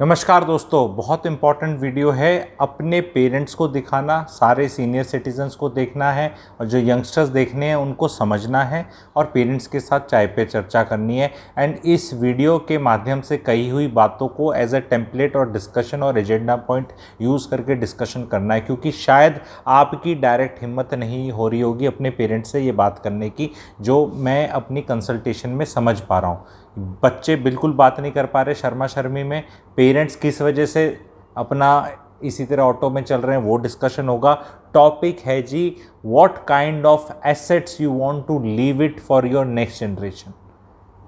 नमस्कार दोस्तों, बहुत इम्पॉर्टेंट वीडियो है। अपने पेरेंट्स को दिखाना, सारे सीनियर सिटीजन्स को देखना है और जो यंगस्टर्स देखने हैं उनको समझना है और पेरेंट्स के साथ चाय पे चर्चा करनी है। एंड इस वीडियो के माध्यम से कही हुई बातों को एज अ टेम्पलेट और डिस्कशन और एजेंडा पॉइंट यूज़ करके डिस्कशन करना है, क्योंकि शायद आपकी डायरेक्ट हिम्मत नहीं हो रही होगी अपने पेरेंट्स से ये बात करने की, जो मैं अपनी कंसल्टेशन में समझ पा रहा हूँ। बच्चे बिल्कुल बात नहीं कर पा रहे, शर्मा शर्मी में। पेरेंट्स किस वजह से अपना इसी तरह ऑटो में चल रहे हैं, वो डिस्कशन होगा। टॉपिक है जी, what kind of assets you want to leave it for your next generation.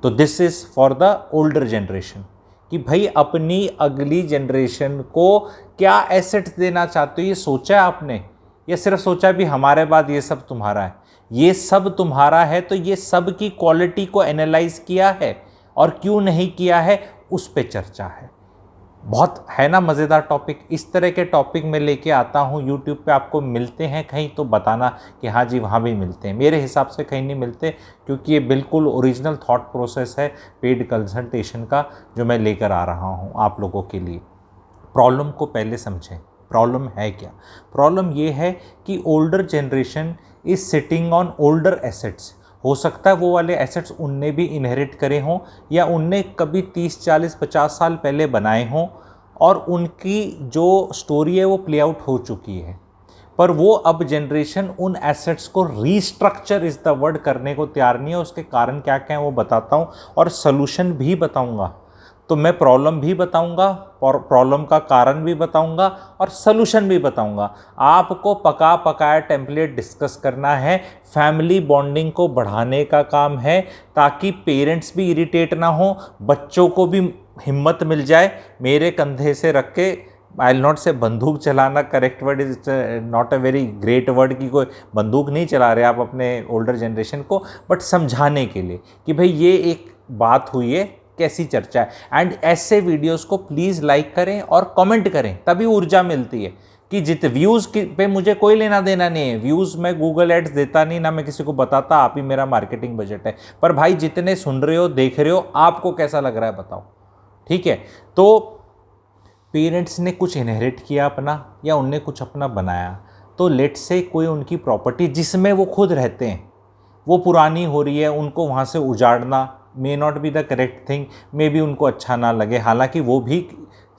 तो this is for the older generation कि भाई अपनी अगली जनरेशन को क्या एसेट्स देना चाहते हो, ये सोचा है आपने? या सिर्फ सोचा भी हमारे बाद ये सब तुम्हारा है? ये सब तुम्हारा है तो ये सब की क्वालिटी को एनालाइज किया है और क्यों नहीं किया है, उस पे चर्चा है। बहुत है ना मज़ेदार टॉपिक। इस तरह के टॉपिक मैं लेके आता हूँ यूट्यूब पे। आपको मिलते हैं कहीं तो बताना कि हाँ जी वहाँ भी मिलते हैं। मेरे हिसाब से कहीं नहीं मिलते, क्योंकि ये बिल्कुल ओरिजिनल थॉट प्रोसेस है पेड कंसल्टेशन का जो मैं लेकर आ रहा हूँ आप लोगों के लिए। प्रॉब्लम को पहले समझें। प्रॉब्लम है क्या? प्रॉब्लम ये है कि older generation is sitting on older assets. हो सकता है वो वाले एसेट्स उनने भी इनहेरिट करे हों या उनने कभी 30, 40, 50 साल पहले बनाए हों और उनकी जो स्टोरी है वो प्ले आउट हो चुकी है, पर वो अब जनरेशन उन एसेट्स को रीस्ट्रक्चर इज़ द वर्ड करने को तैयार नहीं है। उसके कारण क्या क्या है वो बताता हूँ और सलूशन भी बताऊँगा। तो मैं प्रॉब्लम भी बताऊंगा और प्रॉब्लम का कारण भी बताऊंगा और सलूशन भी बताऊंगा। आपको पका पकाया टेम्पलेट डिस्कस करना है। फैमिली बॉन्डिंग को बढ़ाने का काम है, ताकि पेरेंट्स भी इरिटेट ना हो, बच्चों को भी हिम्मत मिल जाए मेरे कंधे से रख के। आई नॉट से बंदूक चलाना, correct word is not a very great word, की कोई बंदूक नहीं चला रहे आप अपने ओल्डर जनरेशन को, बट समझाने के लिए कि भाई ये एक बात हुई है, कैसी चर्चा है। एंड ऐसे वीडियोस को प्लीज़ लाइक करें और कमेंट करें, तभी ऊर्जा मिलती है। कि जित व्यूज़ पे मुझे कोई लेना देना नहीं है। व्यूज़ मैं गूगल एड्स देता नहीं, ना मैं किसी को बताता, आप ही मेरा मार्केटिंग बजट है। पर भाई जितने सुन रहे हो, देख रहे हो, आपको कैसा लग रहा है बताओ, ठीक है? तो पेरेंट्स ने कुछ इनहेरिट किया अपना, या उनने कुछ अपना बनाया। तो लेट से कोई उनकी प्रॉपर्टी जिसमें वो खुद रहते हैं वो पुरानी हो रही है, उनको वहाँ से उजाड़ना may not be the correct thing. Maybe उनको अच्छा ना लगे, हालांकि वो भी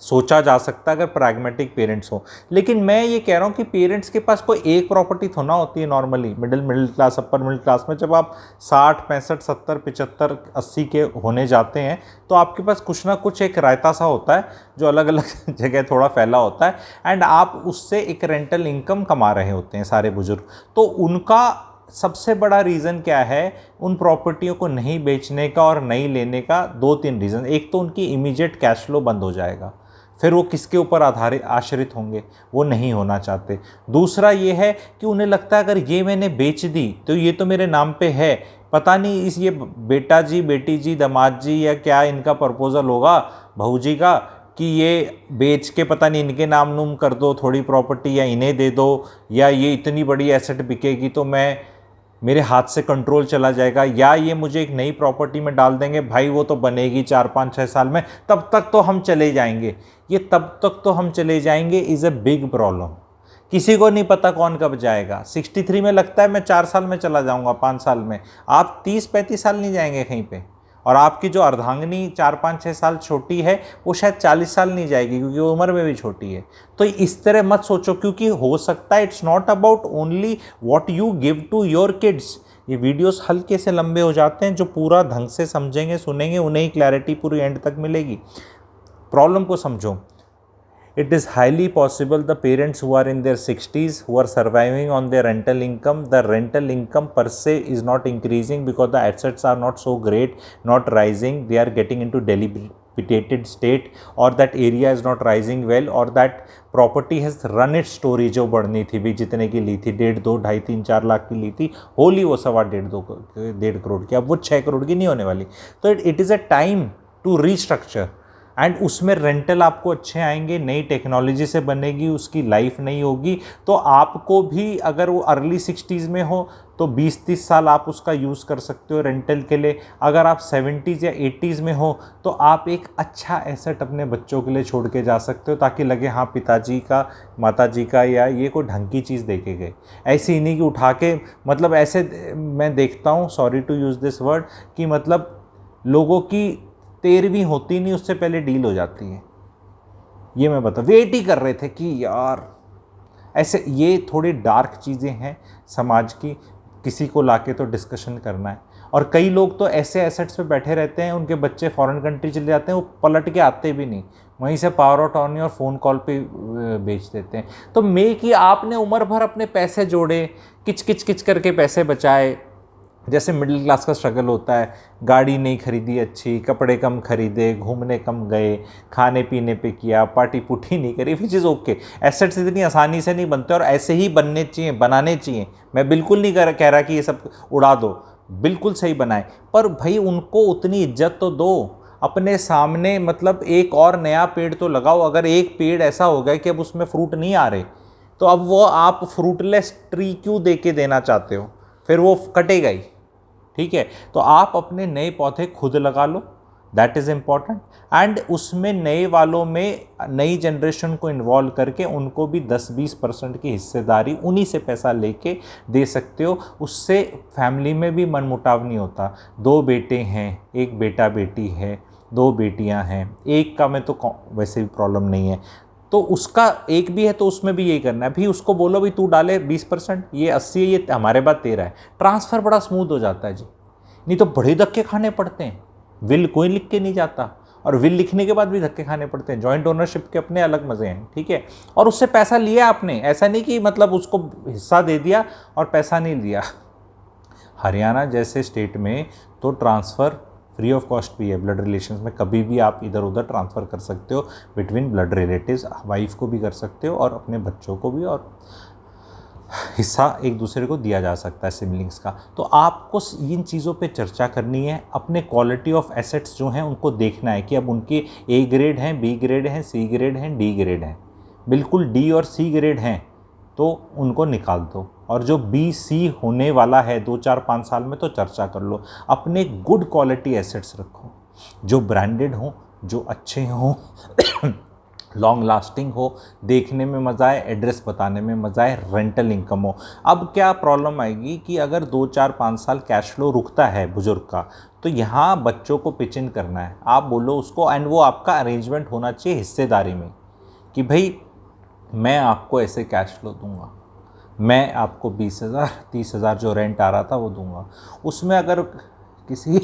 सोचा जा सकता है अगर प्रैग्मेटिक पेरेंट्स हो। लेकिन मैं ये कह रहा हूँ कि पेरेंट्स के पास कोई एक प्रॉपर्टी थोड़ा ना होती है। Normally middle class, upper middle class में जब आप 60, 65, 70, 75, 80 के होने जाते हैं तो आपके पास कुछ ना कुछ एक रायता सा होता है जो अलग अलग जगह थोड़ा फैला होता है, एंड आप उससे एक रेंटल इनकम कमा रहे होते हैं सारे बुजुर्ग। तो उनका सबसे बड़ा रीज़न क्या है उन प्रॉपर्टियों को नहीं बेचने का और नहीं लेने का? 2-3 रीज़न। एक तो उनकी इमीडिएट कैश फ्लो बंद हो जाएगा, फिर वो किसके ऊपर आश्रित होंगे, वो नहीं होना चाहते। दूसरा ये है कि उन्हें लगता है अगर ये मैंने बेच दी तो ये तो मेरे नाम पे है, पता नहीं इस ये बेटा जी, बेटी जी, दामाद जी या क्या इनका प्रपोजल होगा बहू जी का, कि ये बेच के पता नहीं इनके नाम नूम कर दो थोड़ी प्रॉपर्टी, या इन्हें दे दो, या ये इतनी बड़ी एसेट बिकेगी तो मेरे हाथ से कंट्रोल चला जाएगा, या ये मुझे एक नई प्रॉपर्टी में डाल देंगे, भाई वो तो बनेगी 4, 5, 6 साल में, तब तक तो हम चले जाएंगे। ये तब तक तो हम चले जाएंगे इज़ अ बिग प्रॉब्लम। किसी को नहीं पता कौन कब जाएगा। 63 में लगता है मैं 4 साल में चला जाऊंगा, 5 साल में। आप 30-35 साल नहीं जाएंगे कहीं पे, और आपकी जो अर्धांगिनी 4, 5, 6 साल छोटी है वो शायद 40 साल नहीं जाएगी, क्योंकि वो उम्र में भी छोटी है। तो इस तरह मत सोचो, क्योंकि हो सकता है it's not about only what you give to your kids. ये वीडियोस हल्के से लंबे हो जाते हैं, जो पूरा ढंग से समझेंगे, सुनेंगे, उन्हें ही क्लैरिटी पूरी एंड तक मिलेगी। प्रॉब्लम को समझो। It is highly possible the parents who are in their 60s, who are surviving on their rental income, the rental income per se is not increasing because the assets are not so great, not rising. They are getting into dilapidated state, or that area is not rising well, or that property has run its story जो बढ़नी थी भी, जितने की ली थी 1.5, 2, 2.5, 3, 4 लाख की ली थी, होली वो 1.25, 1.5 करोड़ की, अब वो 6 करोड़ की नहीं होने वाली। तो it is a time to restructure. And उसमें रेंटल आपको अच्छे आएंगे, नई टेक्नोलॉजी से बनेगी, उसकी लाइफ नहीं होगी, तो आपको भी अगर वो अर्ली 60s में हो तो 20-30 साल आप उसका यूज़ कर सकते हो रेंटल के लिए। अगर आप 70s या 80s में हो तो आप एक अच्छा एसेट अपने बच्चों के लिए छोड़ के जा सकते हो, ताकि लगे हाँ पिताजी का, माताजी का, या ये कोई ढंग की चीज़ दे के गए। ऐसी ही नहीं कि उठा के, मतलब ऐसे मैं देखता हूँ, sorry to use this word, कि मतलब लोगों की 13वीं होती नहीं उससे पहले डील हो जाती है। ये मैं बता, वेट ही कर रहे थे कि यार ऐसे, ये थोड़ी डार्क चीज़ें हैं समाज की, किसी को लाके तो डिस्कशन करना है। और कई लोग तो ऐसे एसेट्स पे बैठे रहते हैं, उनके बच्चे फॉरेन कंट्री चले जाते हैं, वो पलट के आते भी नहीं, वहीं से पावर ऑफ अटॉर्नी और फ़ोन कॉल पे बेच देते हैं। तो मैं कि आपने उम्र भर अपने पैसे जोड़े, किच किच किच करके पैसे बचाए, जैसे मिडिल क्लास का स्ट्रगल होता है, गाड़ी नहीं खरीदी अच्छी, कपड़े कम खरीदे, घूमने कम गए, खाने पीने पे किया, पार्टी पुट्टी नहीं करी, विच इज़ ओके। एसेट्स इतनी आसानी से नहीं बनते और ऐसे ही बनने चाहिए, बनाने चाहिए। मैं बिल्कुल नहीं कह रहा कि ये सब उड़ा दो, बिल्कुल सही बनाए, पर भाई उनको उतनी इज्जत तो दो। अपने सामने मतलब एक और नया पेड़ तो लगाओ। अगर एक पेड़ ऐसा हो गया कि अब उसमें फ्रूट नहीं आ रहे, तो अब वो आप फ्रूटलेस ट्री क्यों दे के देना चाहते हो? फिर वो कटेगा ही। ठीक है, तो आप अपने नए पौधे खुद लगा लो, दैट इज़ इम्पॉर्टेंट। एंड उसमें नए वालों में नई जनरेशन को इन्वॉल्व करके उनको भी 10-20% की हिस्सेदारी उन्हीं से पैसा लेके दे सकते हो। उससे फैमिली में भी मनमुटाव नहीं होता। 2 बेटे हैं, एक बेटा बेटी है, 2 बेटियां हैं, एक का में तो वैसे भी प्रॉब्लम नहीं है, तो उसका एक भी है तो उसमें भी यही करना है। भी उसको बोलो भी तू डाले 20%, ये 80 है, ये हमारे बाद 13 है, ट्रांसफ़र बड़ा स्मूथ हो जाता है जी। नहीं तो बड़े धक्के खाने पड़ते हैं, विल कोई लिख के नहीं जाता, और विल लिखने के बाद भी धक्के खाने पड़ते हैं। जॉइंट ओनरशिप के अपने अलग मज़े हैं, ठीक है। और उससे पैसा लिया आपने, ऐसा नहीं कि मतलब उसको हिस्सा दे दिया और पैसा नहीं लिया। हरियाणा जैसे स्टेट में तो ट्रांसफ़र फ्री ऑफ कॉस्ट भी है। ब्लड रिलेशंस में कभी भी आप इधर उधर ट्रांसफ़र कर सकते हो बिटवीन ब्लड रिलेटिव्स, वाइफ को भी कर सकते हो और अपने बच्चों को भी, और हिस्सा एक दूसरे को दिया जा सकता है सिबलिंग्स का। तो आपको इन चीज़ों पे चर्चा करनी है। अपने क्वालिटी ऑफ एसेट्स जो हैं उनको देखना है कि अब उनके ए ग्रेड हैं, बी ग्रेड हैं, सी ग्रेड हैं, डी ग्रेड हैं। बिल्कुल डी और सी ग्रेड हैं तो उनको निकाल दो, और जो बी सी होने वाला है 2-4-5 साल में तो चर्चा कर लो। अपने गुड क्वालिटी एसेट्स रखो, जो ब्रांडेड हों, जो अच्छे हों, लॉन्ग लास्टिंग हो, देखने में मज़ा आए, एड्रेस बताने में मज़ा आए, रेंटल इनकम हो। अब क्या प्रॉब्लम आएगी कि अगर 2-4-5 साल कैश फ्लो रुकता है बुजुर्ग का, तो यहाँ बच्चों को पिच इन करना है। आप बोलो उसको, एंड वो आपका अरेंजमेंट होना चाहिए हिस्सेदारी में, कि भाई मैं आपको ऐसे कैश फ्लो दूंगा, मैं आपको 20,000-30,000 जो रेंट आ रहा था वो दूंगा। उसमें अगर किसी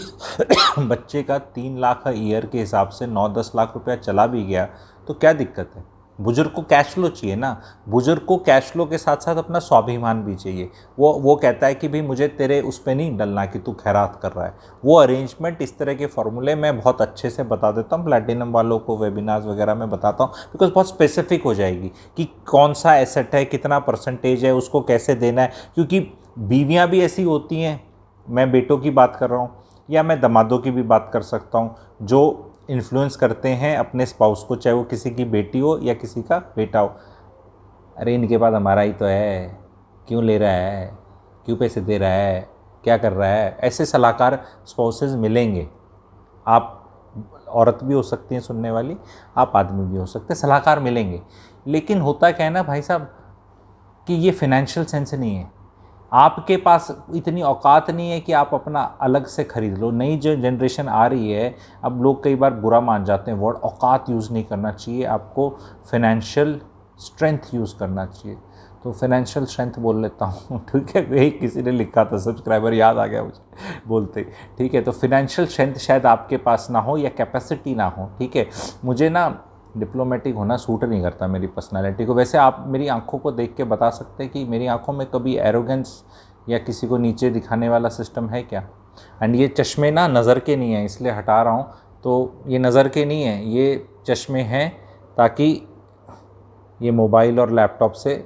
बच्चे का 3 लाख ईयर के हिसाब से 9-10 लाख रुपया चला भी गया तो क्या दिक्कत है? बुजुर्ग को कैश फ्लो चाहिए ना। बुजुर्ग को कैश फ्लो के साथ साथ अपना स्वाभिमान भी चाहिए। वो कहता है कि भाई मुझे तेरे उस पर नहीं डलना कि तू खैरात कर रहा है। वो अरेंजमेंट, इस तरह के फॉर्मूले मैं बहुत अच्छे से बता देता हूँ प्लैटिनम वालों को, वेबिनार्स वगैरह में बताता हूँ, बिकॉज बहुत स्पेसिफिक हो जाएगी कि कौन सा एसेट है, कितना परसेंटेज है, उसको कैसे देना है। क्योंकि बीवियाँ भी ऐसी होती हैं, मैं बेटों की बात कर रहा हूँ या मैं दमादों की भी बात कर सकता हूँ, जो इन्फ्लुएंस करते हैं अपने स्पाउस को, चाहे वो किसी की बेटी हो या किसी का बेटा हो। अरे इनके पास हमारा ही तो है, क्यों ले रहा है, क्यों पैसे दे रहा है, क्या कर रहा है। ऐसे सलाहकार स्पाउसेस मिलेंगे। आप औरत भी हो सकती हैं सुनने वाली, आप आदमी भी हो सकते हैं, सलाहकार मिलेंगे। लेकिन होता क्या है ना भाई साहब, कि ये फिनेंशियल सेंस नहीं है। आपके पास इतनी औकात नहीं है कि आप अपना अलग से खरीद लो। नई जो जनरेशन आ रही है, अब लोग कई बार बुरा मान जाते हैं वर्ड औकात यूज़ नहीं करना चाहिए, आपको फिनेंशियल स्ट्रेंथ यूज़ करना चाहिए। तो फिनेंशियल स्ट्रेंथ बोल लेता हूँ, ठीक है। वही किसी ने लिखा था, सब्सक्राइबर याद आ गया मुझे बोलते, ठीक है। तो फिनेंशियल स्ट्रेंथ शायद आपके पास ना हो या कैपेसिटी ना हो, ठीक है। मुझे ना डिप्लोमेटिक होना सूट नहीं करता मेरी पर्सनालिटी को। वैसे आप मेरी आंखों को देख के बता सकते हैं कि मेरी आंखों में कभी एरोगेंस या किसी को नीचे दिखाने वाला सिस्टम है क्या? एंड ये चश्मे ना नज़र के नहीं हैं, इसलिए हटा रहा हूँ। तो ये नज़र के नहीं हैं, ये चश्मे हैं ताकि ये मोबाइल और लैपटॉप से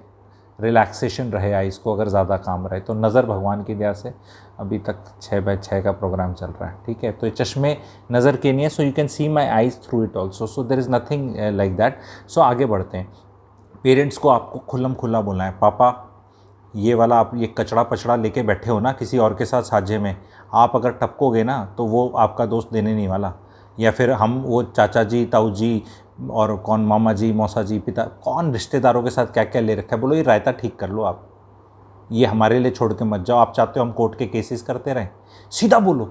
रिलैक्सेशन रहे आइज़ को, अगर ज़्यादा काम रहे तो। नज़र भगवान की दया से अभी तक 6/6 का प्रोग्राम चल रहा है, ठीक है। तो ये चश्मे नज़र के नहीं है, so you can see my eyes through it also, so there is nothing like that. So आगे बढ़ते हैं। पेरेंट्स को आपको खुल्लम खुल्ला बोलना है, पापा ये वाला आप ये कचड़ा पचड़ा लेके बैठे हो ना किसी और के साथ साझे में, आप अगर टपकोगे ना तो वो आपका दोस्त देने नहीं वाला। या फिर हम वो चाचा जी, ताऊ जी और कौन मामा जी, मौसा जी, पिता, कौन रिश्तेदारों के साथ क्या क्या ले रखा है, बोलो ये रायता ठीक कर लो आप, ये हमारे लिए छोड़ के मत जाओ। आप चाहते हो हम कोर्ट के केसेस करते रहें, सीधा बोलो।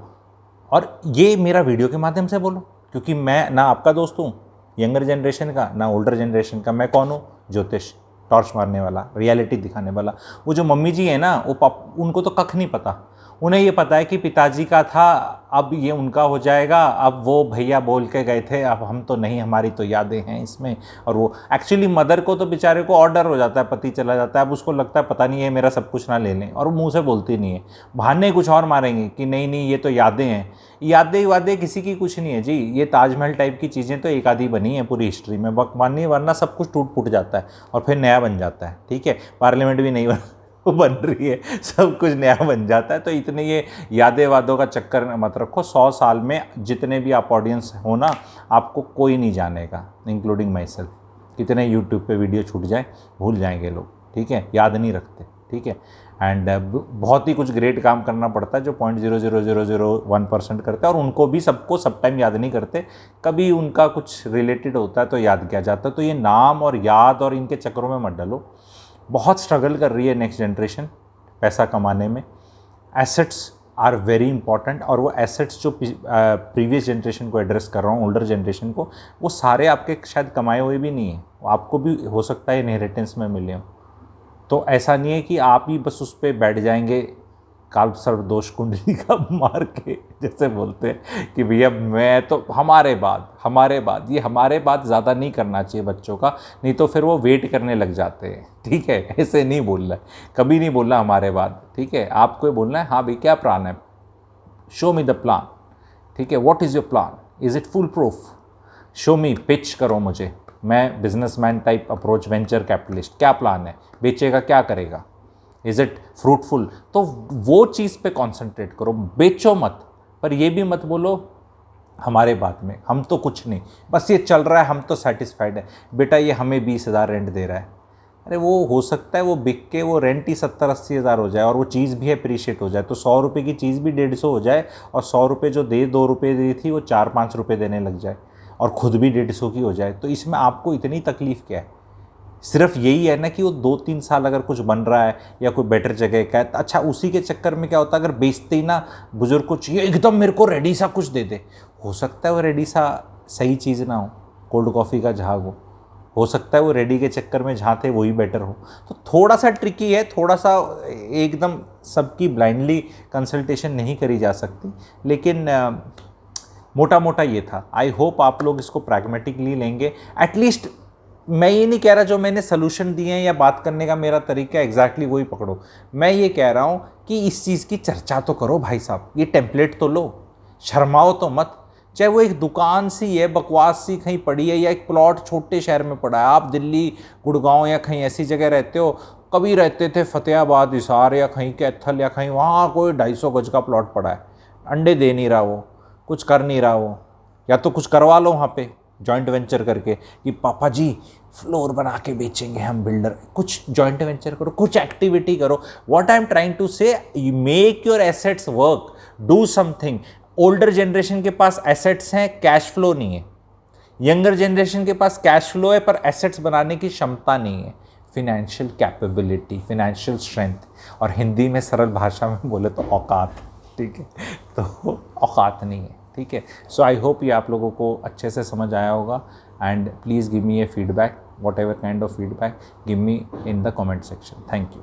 और ये मेरा वीडियो के माध्यम से बोलो, क्योंकि मैं ना आपका दोस्त हूँ यंगर जनरेशन का, ना ओल्डर जनरेशन का। मैं कौन हूँ? ज्योतिष, टॉर्च मारने वाला, रियलिटी दिखाने वाला। वो जो मम्मी जी है ना, वो उनको तो कख नहीं पता। उन्हें ये पता है कि पिताजी का था, अब ये उनका हो जाएगा, अब वो भैया बोल के गए थे, अब हम तो नहीं, हमारी तो यादें हैं इसमें। और वो एक्चुअली मदर को तो बेचारे को ऑर्डर हो जाता है, पति चला जाता है, अब उसको लगता है पता नहीं है मेरा सब कुछ ना ले लें, और वो मुँह से बोलती नहीं है, बहाने कुछ और मारेंगे कि नहीं नहीं ये तो यादें हैं। यादें वादें किसी की कुछ नहीं है जी, ये ताजमहल टाइप की चीज़ें तो एक आधी बनी है पूरी हिस्ट्री में, मानिए, वरना सब कुछ टूट फूट जाता है और फिर नया बन जाता है, ठीक है। पार्लियामेंट भी नहीं बन रही है, सब कुछ नया बन जाता है। तो इतने ये यादें वादों का चक्कर मत रखो। 100 साल में जितने भी आप ऑडियंस हो ना, आपको कोई नहीं जानेगा, इंक्लूडिंग माई सेल्फ। कितने यूट्यूब पे वीडियो छूट जाए, भूल जाएंगे लोग, ठीक है, याद नहीं रखते, ठीक है। एंड बहुत ही कुछ ग्रेट काम करना पड़ता है जो 0.00001% करते हैं, और उनको भी सबको सब टाइम याद नहीं करते, कभी उनका कुछ रिलेटेड होता है तो याद किया जाता है। तो ये नाम और याद और इनके चक्करों में मत डालो। बहुत स्ट्रगल कर रही है नेक्स्ट जनरेशन पैसा कमाने में। एसेट्स आर वेरी इंपॉर्टेंट, और वो एसेट्स जो प्रीवियस जनरेशन को एड्रेस कर रहा हूँ, ओल्डर जनरेशन को, वो सारे आपके शायद कमाए हुए भी नहीं हैं, आपको भी हो सकता है इनहेरिटेंस में मिले हों। तो ऐसा नहीं है कि आप ही बस उस पर बैठ जाएंगे काल सर्वदोष कुंडली का मार के, जैसे बोलते हैं कि भैया मैं तो हमारे बाद ये हमारे बाद ज़्यादा नहीं करना चाहिए बच्चों का, नहीं तो फिर वो वेट करने लग जाते हैं, ठीक है। ऐसे नहीं बोलना है, कभी नहीं बोलना हमारे बाद, ठीक है। आपको बोलना है हाँ भाई क्या प्लान है, शो मी द प्लान, ठीक है। What is your plan, is it full proof, show me, pitch करो मुझे, मैं businessman type approach, venture capitalist, क्या प्लान है, बेचेगा क्या करेगा, इज़ इट फ्रूटफुल। तो वो चीज़ पे कंसंट्रेट करो, बेचो मत। पर ये भी मत बोलो हमारे बाद में, हम तो कुछ नहीं, बस ये चल रहा है, हम तो सेटिस्फाइड है। बेटा ये हमें 20,000 रेंट दे रहा है, अरे वो हो सकता है वो बिक के वो रेंट ही 70-80 हज़ार हो जाए, और वो चीज़ भी अप्रिशिएट हो जाए, तो 100 रुपये की चीज़ भी 150 हो जाए, और 100 रुपये जो 2 रुपये दी थी वो 4-5 रुपये देने लग जाए, और ख़ुद भी 150 की हो जाए। तो इसमें आपको इतनी तकलीफ़ क्या है? सिर्फ यही है ना कि वो 2-3 साल अगर कुछ बन रहा है या कोई बेटर जगह का है, अच्छा उसी के चक्कर में क्या होता है, अगर बेचते ही ना बुजुर्ग को चाहिए एकदम मेरे को रेडी सा कुछ दे दे, हो सकता है वो रेडी सा सही चीज़ ना हो, कोल्ड कॉफ़ी का झाग हो सकता है वो रेडी के चक्कर में जहाँ थे वही बेटर हो। तो थोड़ा सा ट्रिकी है, थोड़ा सा एकदम सबकी ब्लाइंडली कंसल्टेशन नहीं करी जा सकती, लेकिन मोटा मोटा ये था। आई होप आप लोग इसको प्रैग्मेटिकली लेंगे। एटलीस्ट मैं ये नहीं कह रहा जो मैंने सलूशन दिए हैं या बात करने का मेरा तरीका एग्जैक्टली वही पकड़ो, मैं ये कह रहा हूँ कि इस चीज़ की चर्चा तो करो भाई साहब, ये टेम्पलेट तो लो, शर्माओ तो मत। चाहे वो एक दुकान सी है, बकवास सी कहीं पड़ी है, या एक प्लॉट छोटे शहर में पड़ा है, आप दिल्ली, गुड़गांव या कहीं ऐसी जगह रहते हो, कभी रहते थे फतेहाबाद, हिसार या कहीं कैथल या कहीं, वहाँ कोई 250 गज का प्लॉट पड़ा है, अंडे दे नहीं रहा वो, कुछ कर नहीं रहा वो, या तो कुछ करवा लो वहाँ पे जॉइंट वेंचर करके कि पापा जी फ्लोर बना के बेचेंगे हम, बिल्डर, कुछ जॉइंट वेंचर करो, कुछ एक्टिविटी करो। What I am trying to say, make your assets work, do something. Older generation के पास एसेट्स हैं, कैश फ्लो नहीं है। यंगर जनरेशन के पास कैश फ्लो है पर एसेट्स बनाने की क्षमता नहीं है, फिनेंशियल कैपेबिलिटी, फिनेंशियल स्ट्रेंथ, और हिंदी में सरल भाषा में बोले तो औकात, ठीक है। तो औकात नहीं है, ठीक है। सो आई होप ये आप लोगों को अच्छे से समझ आया होगा, and please give me A feedback, what ever kind of feedback, give me in the comment section. Thank you.